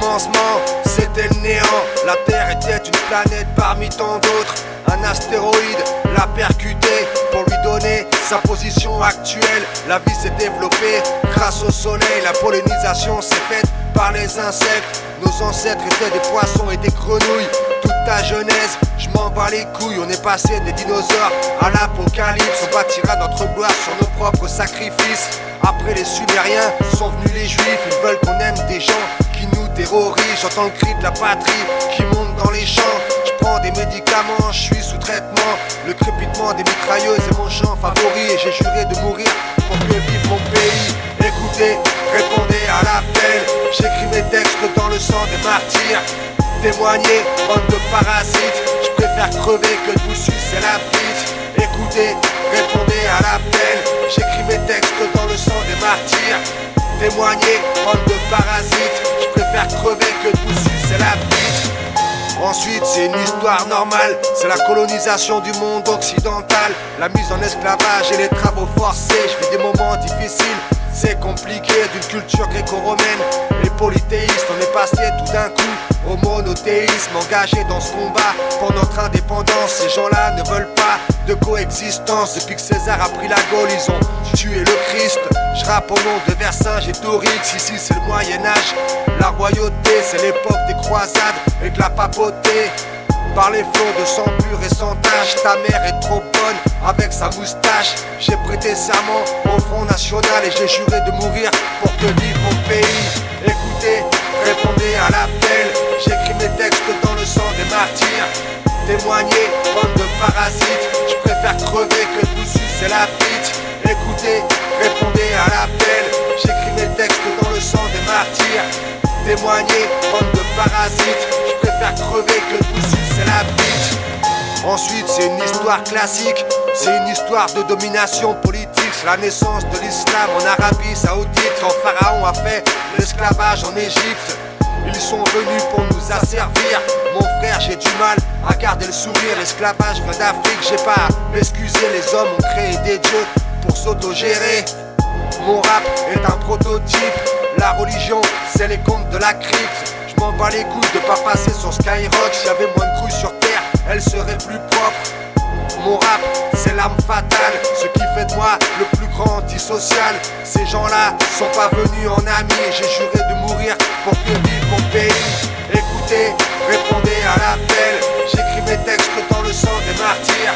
commencement, c'était le néant. La Terre était une planète parmi tant d'autres. Un astéroïde l'a percuté pour lui donner sa position actuelle. La vie s'est développée grâce au soleil. La pollinisation s'est faite par les insectes. Nos ancêtres étaient des poissons et des grenouilles. Toute ta genèse, je m'en bats les couilles. On est passé des dinosaures à l'apocalypse. On bâtira notre gloire sur nos propres sacrifices. Après les Sumériens sont venus les Juifs. Ils veulent qu'on aime des gens qui nous terrorisent. J'entends le cri de la patrie qui monte dans les champs. Je prends des médicaments, je suis sous traitement. Le crépitement des mitrailleuses est mon chant favori. Et j'ai juré de mourir pour que vive mon pays. Écoutez, répondez à l'appel. J'écris mes textes dans le sang des martyrs. Témoignez, bande de parasites. Je préfère crever que de vous sucer la bite. Écoutez, répondez à l'appel. J'écris mes textes dans le sang des martyrs. Témoignez, bande de parasites. Je préfère crever que de vous sucer la bite. Ensuite c'est une histoire normale, c'est la colonisation du monde occidental. La mise en esclavage et les travaux forcés. Je vis des moments difficiles, c'est compliqué. D'une culture gréco-romaine et polythéiste, on est passé tout d'un coup au monothéisme. Engagé dans ce combat pour notre indépendance. Ces gens-là ne veulent pas de coexistence. Depuis que César a pris la Gaule, ils ont tué le Christ. Je rappe au nom de Vercingétorix. Ici c'est le Moyen-Âge. La royauté, c'est l'époque des croisades et de la papauté. Par les flots de sang pur et sans tache. Ta mère est trop bonne avec sa moustache. J'ai prêté serment au Front National et j'ai juré de mourir pour que vive mon pays. Écoutez, répondez à l'appel. J'écris mes textes dans le sang des martyrs. Témoignez, bande de parasites. Je préfère crever que de vous sucer la bite. Écoutez, répondez à l'appel. J'écris mes textes dans le sang des martyrs. Témoignez, bande de parasites. Je préfère crever que de vous sucer la bite. Ensuite c'est une histoire classique. C'est une histoire de domination politique. C'est la naissance de l'islam en Arabie Saoudite. Quand Pharaon a fait l'esclavage en Égypte. Ils sont venus pour nous asservir. Mon frère, j'ai du mal à garder le sourire. L'esclavage vient d'Afrique, j'ai pas à m'excuser. Les hommes ont créé des dieux pour s'autogérer. Mon rap est un prototype. La religion, c'est les contes de la crypte. Je m'en bats les couilles de pas passer sur Skyrock. S'il y avait moins de crues sur terre, elle serait plus propre. Mon rap, c'est l'arme fatale. Ce qui fait de moi le plus grand antisocial. Ces gens-là sont pas venus en amis. Et j'ai juré de mourir pour que vive mon pays. Écoutez, répondez à l'appel. J'écris mes textes dans le sang des martyrs.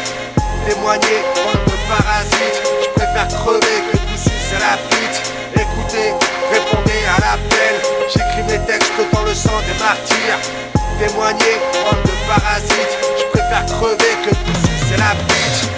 Témoignez, bande de parasites. Je préfère crever que de vous sucer la bite. Écoutez, répondez à l'appel. J'écris mes textes dans le sang des martyrs. Témoignez, bande de parasites. Je préfère crever que de vous sucer la bite.